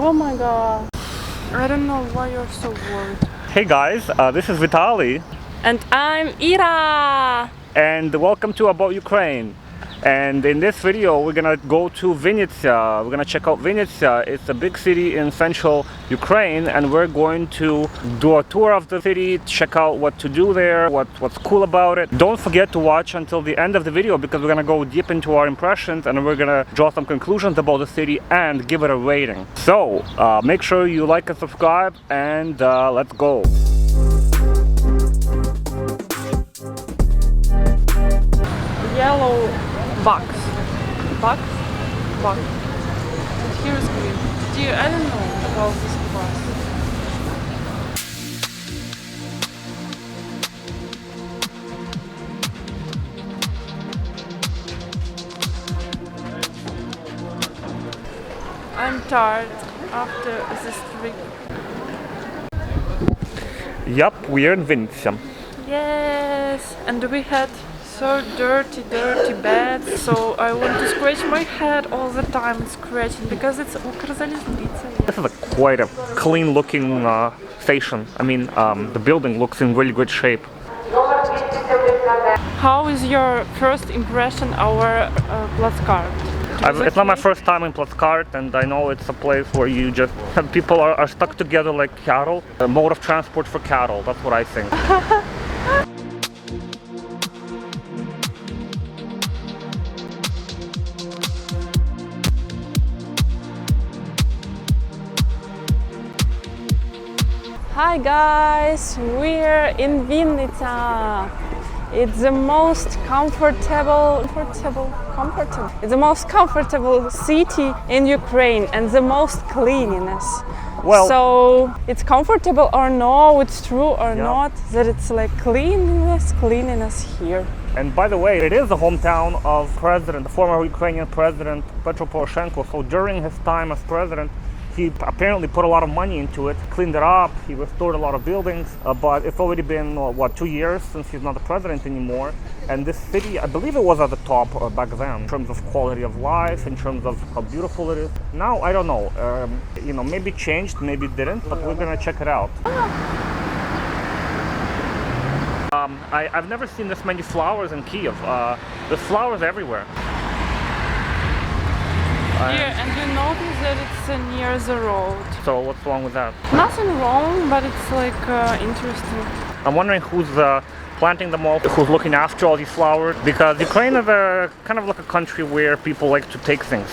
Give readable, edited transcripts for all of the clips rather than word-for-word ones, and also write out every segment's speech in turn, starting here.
Oh my god. I don't know why you're so worried. Hey guys, this is Vitaly. And I'm Ira! And welcome to About Ukraine. And in this video we're gonna go to Vinnytsia. We're gonna check out Vinnytsia. It's a big city in central Ukraine, and we're going to do a tour of the city, check out what to do there, what's cool about it. Don't forget to watch until the end of the video, because we're gonna go deep into our impressions and we're gonna draw some conclusions about the city and give it a rating. So make sure you like and subscribe, and let's go. Yellow box. And here is green. I don't know about this class. I'm tired after this trip. Yup, we're in Vinnytsia. Yes, and we had so dirty beds, so I want to scratch my head all the time, scratching, because it's Vinnytsia. This is quite a clean looking station. I mean, the building looks in really good shape. How is your first impression our placard? It's not my first time in Platzkart, and I know it's a place where you just people are stuck together like cattle. A mode of transport for cattle, that's what I think. Hi guys, we're in Vinnitsa. It's the most comfortable. It's the most comfortable city in Ukraine and the most cleanliness. Well, so it's comfortable or no, it's true or not that it's like cleanliness here. And by the way, it is the hometown of the former Ukrainian president Poroshenko. So during his time as president, he apparently put a lot of money into it, cleaned it up, he restored a lot of buildings, but it's already been, 2 years since he's not the president anymore. And this city, I believe it was at the top back then, in terms of quality of life, in terms of how beautiful it is. Now, I don't know, maybe it changed, maybe it didn't, but we're gonna check it out. I've never seen this many flowers in Kiev. There's flowers everywhere. Here, and you notice that it's near the road. So what's wrong with that? Nothing wrong, but it's like interesting. I'm wondering who's planting them all, who's looking after all these flowers, because Ukraine is kind of like a country where people like to take things.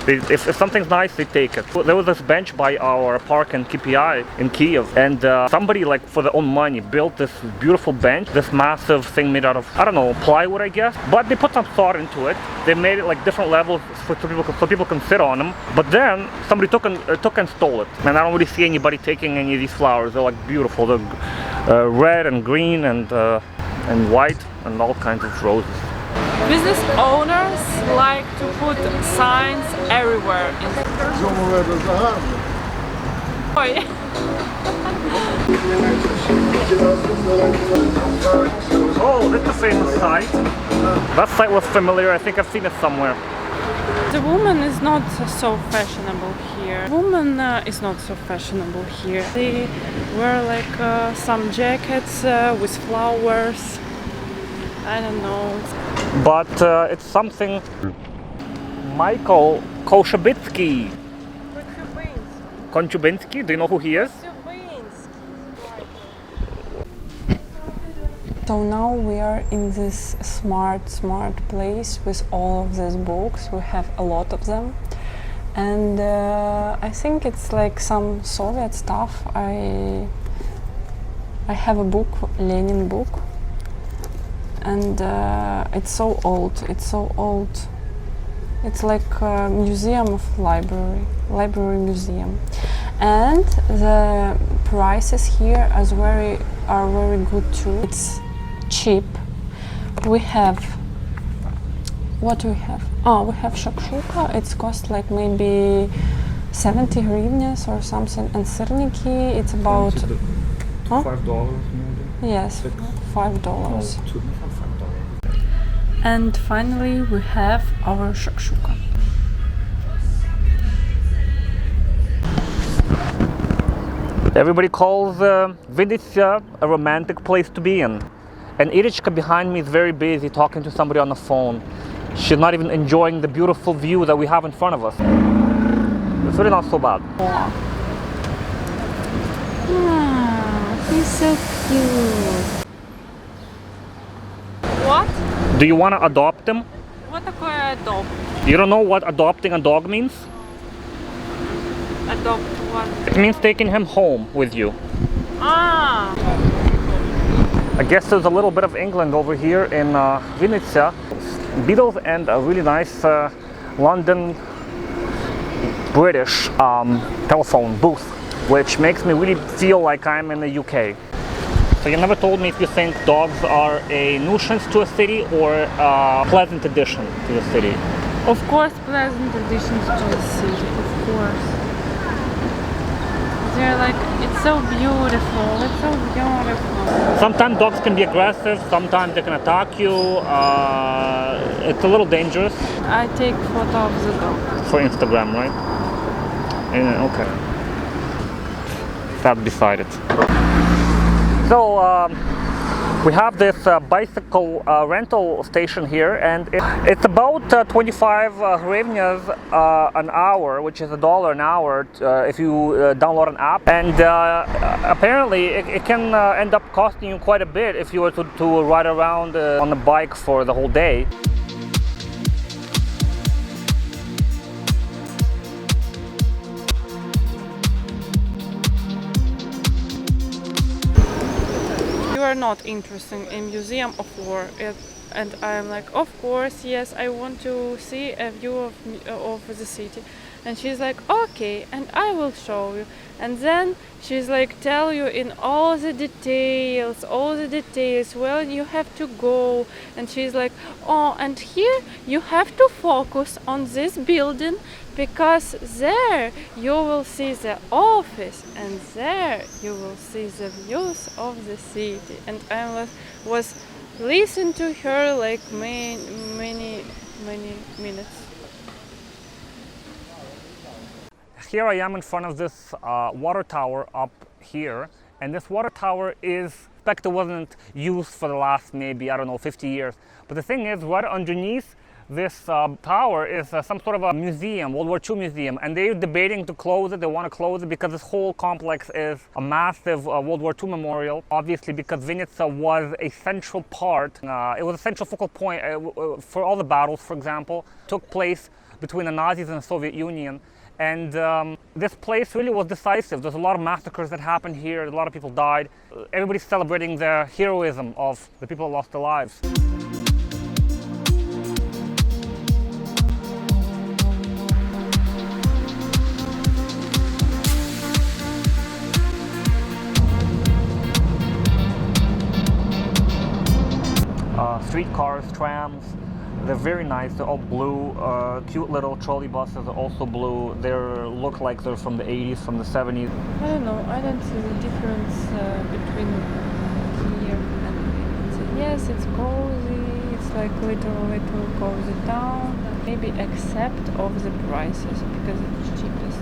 if something's nice, they take it. There was this bench by our park in KPI in Kiev, and somebody, like, for their own money, built this beautiful bench, this massive thing made out of, I don't know, plywood, I guess, but they put some thought into it. They made it like different levels so people can sit on them, but then somebody took and stole it, and I don't really see anybody taking any of these flowers. They're like beautiful. They're red and green and white and all kinds of roses. Business owners like to put signs everywhere. Oh, that's a famous site. That site was familiar. I think I've seen it somewhere. The woman is not so fashionable here. Woman is not so fashionable here. They wear like some jackets with flowers. I don't know. But it's something. Michael Koshubitsky. Konchubinsky? Do you know who he is? So now we are in this smart place with all of these books. We have a lot of them, and I think it's like some Soviet stuff. I have a book, Lenin book, and it's so old. It's like a museum of library museum, and the prices here are very good too. It's cheap. We have what we have. We have shakshuka. It's cost like maybe 70 hryvnias or something, and sirniki. It's about $5 maybe. Yes, $5. $5. And finally we have our shakshuka. Everybody calls Vinnytsia a romantic place to be in. And Irichka behind me is very busy talking to somebody on the phone. She's not even enjoying the beautiful view that we have in front of us. It's really not so bad. Ah, he's so cute. What? Do you want to adopt him? What такое adopt? You don't know what adopting a dog means? Adopt what? It means taking him home with you. Ah! I guess there's a little bit of England over here in Vinnitsa. Beatles and a really nice London British telephone booth, which makes me really feel like I'm in the UK. So you never told me if you think dogs are a nuisance to a city or a pleasant addition to the city. Of course, pleasant additions to the city, of course. They're like, it's so beautiful, it's so beautiful. Sometimes dogs can be aggressive, sometimes they can attack you. It's a little dangerous. I take photo of the dog. For Instagram, right? Okay. That's beside it. So we have this bicycle rental station here, and it's about 25 hryvnias an hour, which is $1 an hour if you download an app. And apparently it can end up costing you quite a bit if you were to ride around on a bike for the whole day. You are not interested in museum of war, and I'm like, of course, yes, I want to see a view of the city. And she's like, okay, and I will show you. And then she's like, tell you in all the details where you have to go. And she's like, oh, and here you have to focus on this building, because there you will see the office, and there you will see the views of the city. And I was listening to her like many minutes. Here I am in front of this water tower up here, and this water tower is, in fact, it wasn't used for the last maybe, I don't know, 50 years. But the thing is, right underneath this tower is some sort of a museum, World War II museum, and they're debating to close it. They want to close it because this whole complex is a massive World War II memorial. Obviously, because Vinnitsa was a central part, it was a central focal point for all the battles, for example, took place between the Nazis and the Soviet Union. And this place really was decisive. There's a lot of massacres that happened here. A lot of people died. Everybody's celebrating the heroism of the people who lost their lives. Streetcars, trams, they're very nice. They're all blue. Cute little trolley buses are also blue. They look like they're from the 80s, from the 70s. I don't know. I don't see the difference between here and Vinnytsia. Yes, it's cozy. It's like little cozy town. Maybe except of the prices, because it's cheapest.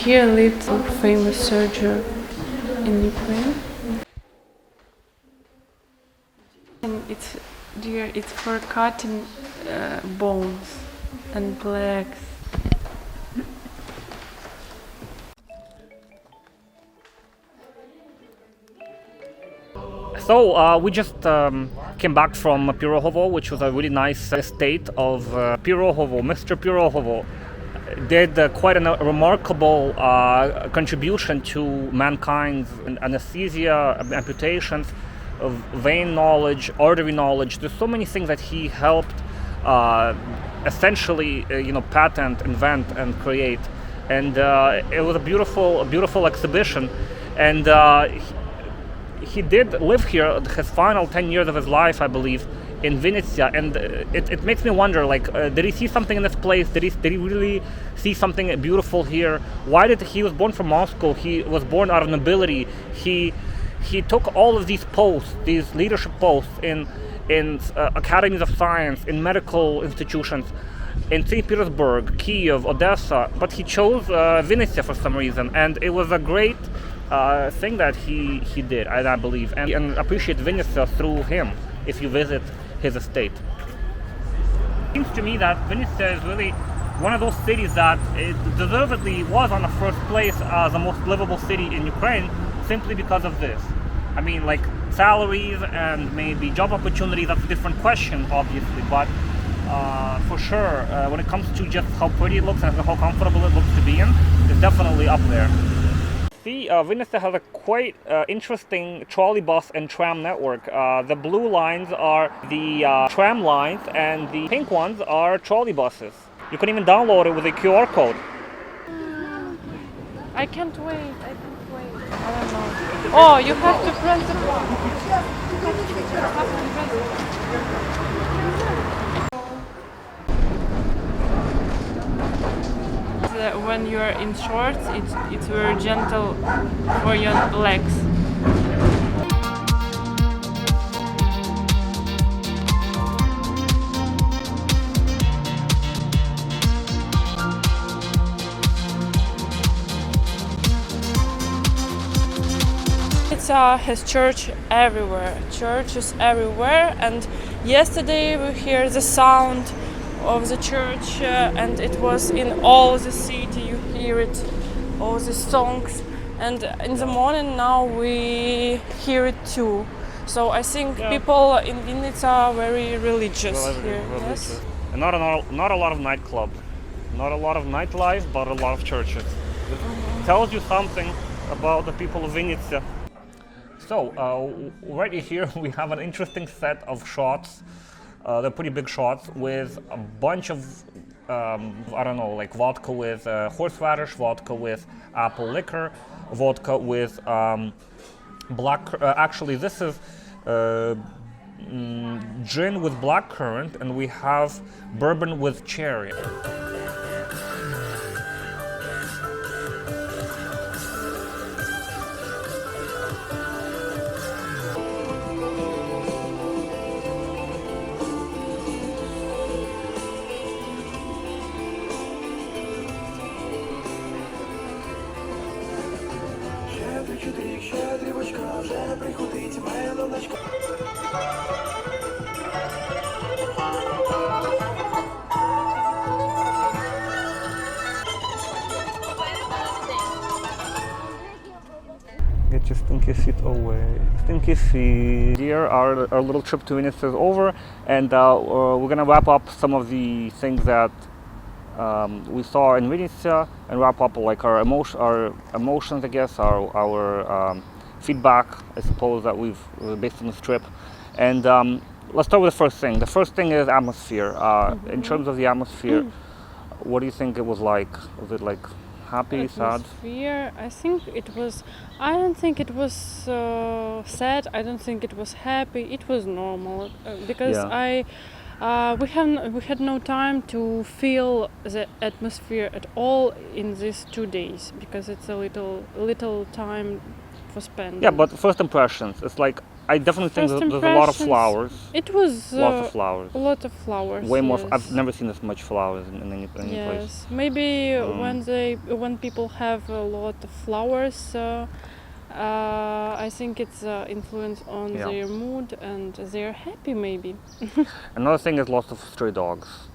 Here lived a famous surgeon in Ukraine. And it's for cutting bones and legs. So we just came back from Pirohovo, which was a really nice estate of Pirohovo. Mr. Pirohovo did quite a remarkable contribution to mankind's anesthesia, amputations. vein knowledge, artery knowledge. There's so many things that he helped essentially, patent, invent, and create. And it was a beautiful exhibition. And he did live here his final 10 years of his life, I believe, in Vinnytsia, and it makes me wonder, like, did he see something in this place? Did he really see something beautiful here? Why did he was born from Moscow? He was born out of nobility. He took all of these posts, these leadership posts in academies of science, in medical institutions, in St. Petersburg, Kiev, Odessa, but he chose Vinnytsia for some reason, and it was a great thing that he did, I believe, and appreciate Vinnytsia through him if you visit his estate. It seems to me that Vinnytsia is really one of those cities that it deservedly was on the first place as the most livable city in Ukraine, simply because of this. I mean, like, salaries and maybe job opportunities, that's a different question, obviously, but for sure, when it comes to just how pretty it looks and how comfortable it looks to be in, it's definitely up there. See, Vinnytsia has a quite interesting trolley bus and tram network. The blue lines are the tram lines, and the pink ones are trolley buses. You can even download it with a QR code. I can't wait. I don't know. Oh, you have to press the button. When you are in shorts, it's very gentle for your legs. Vinnytsia has churches everywhere, and yesterday we hear the sound of the church, and it was in all the city, you hear it, all the songs, and in the morning now we hear it too. So I think people in Vinnytsia are very religious here. Yes? And not a lot of nightclubs, not a lot of nightlife, but a lot of churches. It tells you something about the people of Vinnytsia. So right here we have an interesting set of shots. They're pretty big shots with a bunch of, like vodka with horseradish, vodka with apple liquor, vodka with actually this is gin with blackcurrant, and we have bourbon with cherry. Get your stinky feet away. Stinky feet. Here our little trip to Vinnytsia is over, and we're gonna wrap up some of the things that we saw in Vinnytsia, and wrap up like our emotions, I guess, our feedback, I suppose, that we've based on this trip. And let's start with the first thing. The first thing is atmosphere. In terms of the atmosphere, what do you think it was like? Was it like happy, sad? Atmosphere, I think it was. I don't think it was sad. I don't think it was happy. It was normal because we had no time to feel the atmosphere at all in these 2 days, because it's a little time for spending. Yeah, but first impressions, it's like, I definitely think there's a lot of flowers. It was lots of flowers. A lot of flowers. Way more. Yes. I've never seen this much flowers in any place. Yes, maybe when people have a lot of flowers, I think it's influence on their mood, and they're happy maybe. Another thing is lots of stray dogs.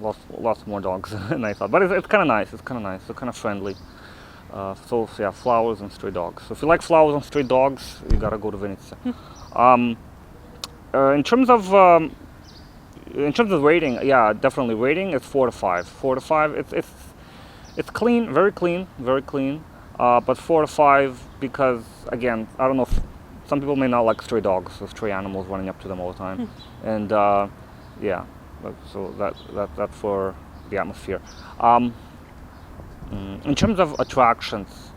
Lots more dogs than I thought. But it's kind of nice. It's kind of nice. They're kind of friendly. So yeah, flowers and stray dogs. So if you like flowers and stray dogs, you gotta go to Vinnytsia. In terms of rating, yeah, definitely rating is 4 to 5. 4 to 5. It's clean, very clean, very clean. But 4 to 5 because, again, I don't know, some people may not like stray dogs, so stray animals running up to them all the time, and yeah, so that's for the atmosphere. In terms of attractions,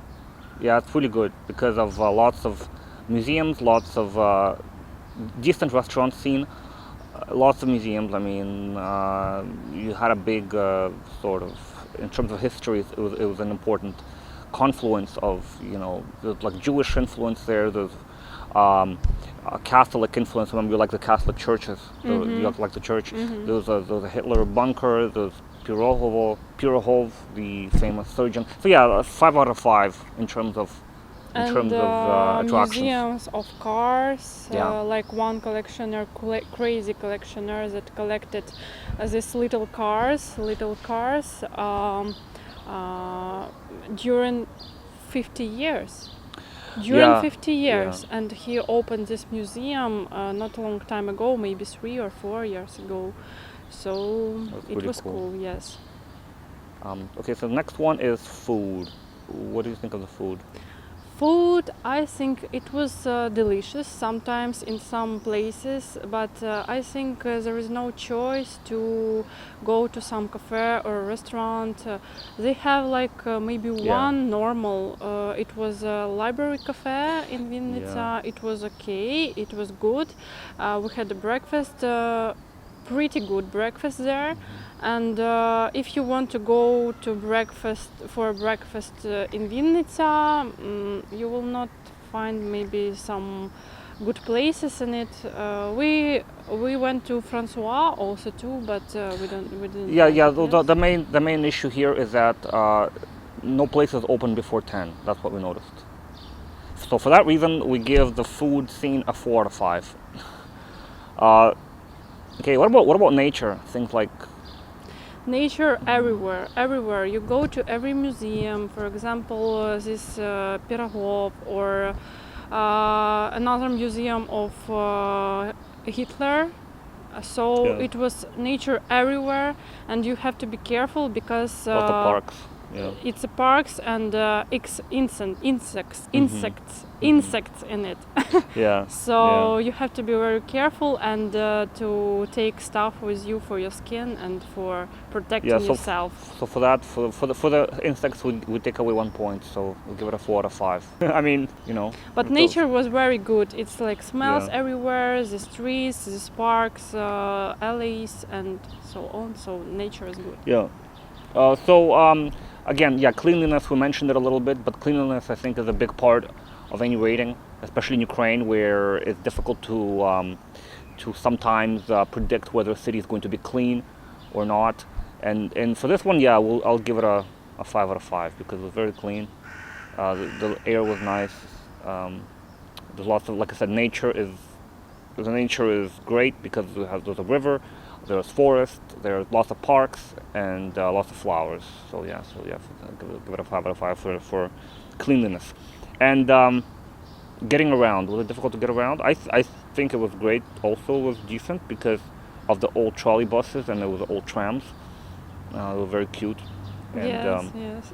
yeah, it's really good because of lots of museums, lots of decent restaurant scene, lots of museums. I mean, you had a big sort of, in terms of history, it was an important confluence of, there's like Jewish influence there, there's a Catholic influence. Remember, you like the Catholic churches, you like the church. There's a Hitler bunker, there's Pirogov, the famous surgeon. So yeah, 5 out of 5 in terms of attractions. Museums of cars, Yeah. like one collectioner, crazy collectioner that collected these little cars during 50 years. Yeah, 50 years, and he opened this museum not a long time ago, maybe 3 or 4 years ago. So That's it really was cool. cool, yes. Okay, so the next one is food. What do you think of the food? Food, I think it was delicious sometimes in some places, but I think there is no choice to go to some cafe or restaurant. They have like maybe one normal, it was a library cafe in Vinnitsa. Yeah. It was okay, it was good. We had a breakfast, pretty good breakfast there. And if you want to go to breakfast in Vinnitsa, you will not find maybe some good places in it. We went to Francois also too, but we didn't. Yeah, like yeah. it, The main issue here is that no place is open before 10. That's what we noticed. So for that reason, we give the food scene a 4 out of 5. Okay, what about nature? Things like Nature everywhere. You go to every museum, for example, this Pirogov or another museum of Hitler. So it was nature everywhere, and you have to be careful because lots of parks. Yeah. it's a parks and insects in it. Yeah. So you have to be very careful and to take stuff with you for your skin and for protecting yourself. So for that, for the insects, we take away 1 point. So we give it a 4 out of 5. I mean, But nature was very good. It's like smells Yeah. everywhere. These trees, these parks, alleys, and so on. So nature is good. Yeah. Again, cleanliness, we mentioned it a little bit, but cleanliness, I think, is a big part of any rating, especially in Ukraine, where it's difficult to sometimes predict whether a city is going to be clean or not. And for this one, I'll give it a 5 out of 5 because it was very clean. The air was nice. There's lots of, like I said, nature is great because there's a river, there's forest, there's lots of parks, and lots of flowers. So give it a 5 out of 5 for cleanliness. And getting around, was it difficult to get around? I think it was great. Also, it was decent because of the old trolley buses and there was old trams. They were very cute. And, yes.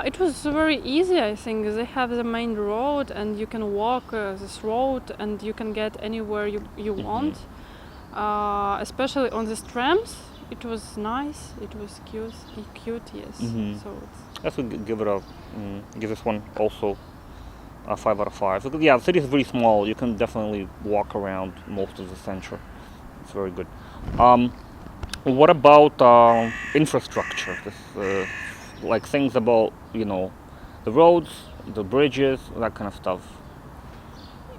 It was very easy, I think. They have the main road and you can walk this road and you can get anywhere you want. Especially on these trams, it was nice. It was cute, yes. So I would give this one also a 5 out of 5. So, yeah, the city is very small. You can definitely walk around most of the center. It's very good. What about infrastructure? Like things about the roads, the bridges, that kind of stuff.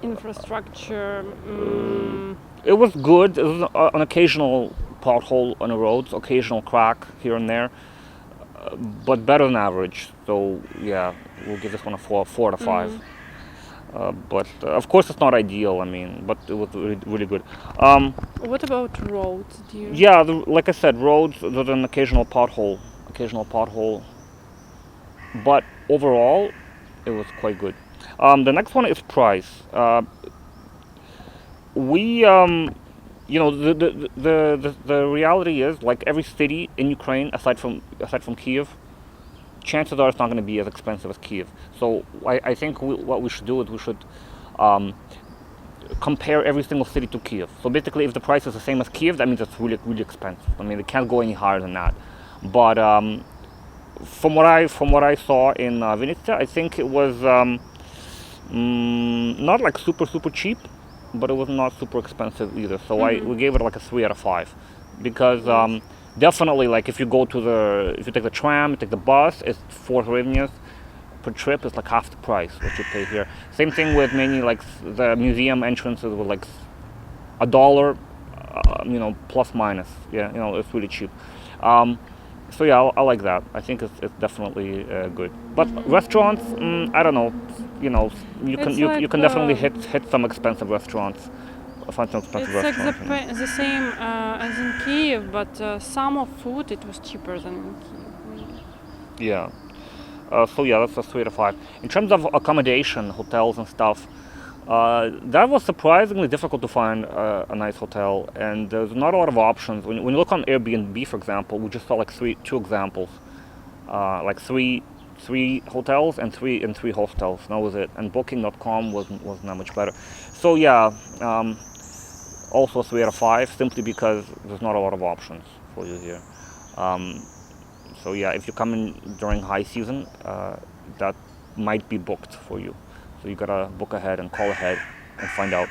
Infrastructure. It was good. It was an occasional pothole on the roads, occasional crack here and there, but better than average. So yeah, we'll give this one a 4 out of 5. But of course, it's not ideal. I mean, but it was really good. What about roads? Like I said, roads. There's an occasional pothole, but overall, it was quite good. The next one is price. The reality is, like every city in Ukraine, aside from Kiev, chances are it's not going to be as expensive as Kiev. So I think what we should do is we should compare every single city to Kiev. So basically, if the price is the same as Kiev, that means it's really, really expensive. I mean, it can't go any higher than that. But from what I saw in Vinnytsia, I think it was not like super cheap, but it was not super expensive either. So we gave it like a 3 out of 5, because definitely, like, if you take the tram, you take the bus, it's 4 hryvnias per trip. It's like half the price what you pay here. Same thing with many, like, the museum entrances were like $1, plus minus. Yeah, it's really cheap. So yeah, I like that. I think it's definitely good. But restaurants, I don't know. You can definitely hit some expensive restaurants. Find some expensive It's restaurants. like the same as in Kiev, but some of food it was cheaper than in Kiev. Yeah. So yeah, that's a 3 out of 5. In terms of accommodation, hotels and stuff, that was surprisingly difficult to find a nice hotel, and there's not a lot of options. When you look on Airbnb, for example, we just saw like two examples, like three hotels and three hostels. That was it. And Booking.com was not much better. So yeah, also 3 out of 5, simply because there's not a lot of options for you here. So yeah, if you come in during high season, that might be booked for you. So you gotta book ahead and call ahead and find out.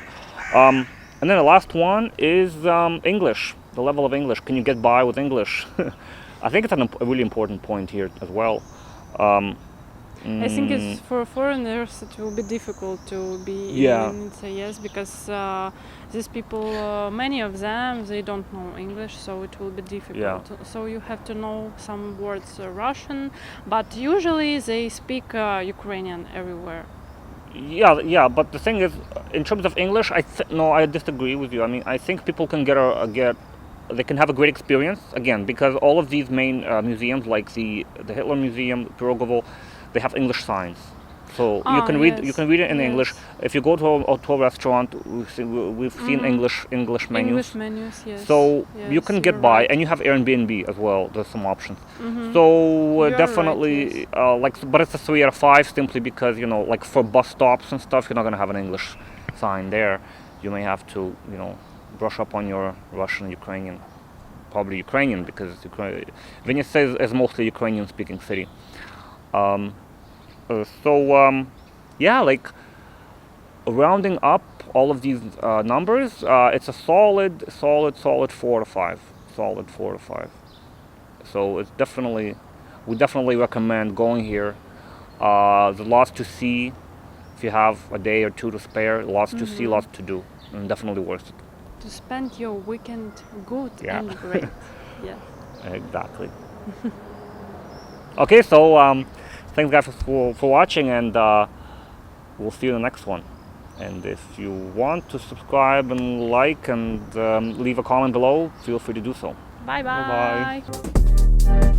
And then the last one is English, the level of English. Can you get by with English? I think it's a really important point here as well. I think it's for foreigners it will be difficult to be in Vinnitsa, yes, because these people, many of them, they don't know English, so it will be difficult. Yeah. So you have to know some words Russian, but usually they speak Ukrainian everywhere. Yeah, but the thing is, in terms of English, I disagree with you. I mean, I think people can they can have a great experience, again, because all of these main museums, like the Hitler Museum, Pirogovo, they have English signs. So you can read it in English. If you go to a restaurant, we've seen English menus. English menus, yes. So you can get by, and you have Airbnb as well. There's some options. So definitely, right, yes. but it's a 3 out of 5 simply because like for bus stops and stuff, you're not gonna have an English sign there. You may have to brush up on your Russian, Ukrainian, probably Ukrainian, because Vinnitsa is mostly Ukrainian-speaking city. Yeah, like rounding up all of these numbers, it's a solid 4 to 5. Solid 4 to 5. So it's we definitely recommend going here. There's lots to see. If you have a day or two to spare, lots to see, lots to do, and definitely worth it. To spend your weekend good Yeah. and great. Yes. Exactly. Okay, so thanks guys for watching, and we'll see you in the next one. And if you want to subscribe and like and leave a comment below, feel free to do so. Bye bye. Bye-bye.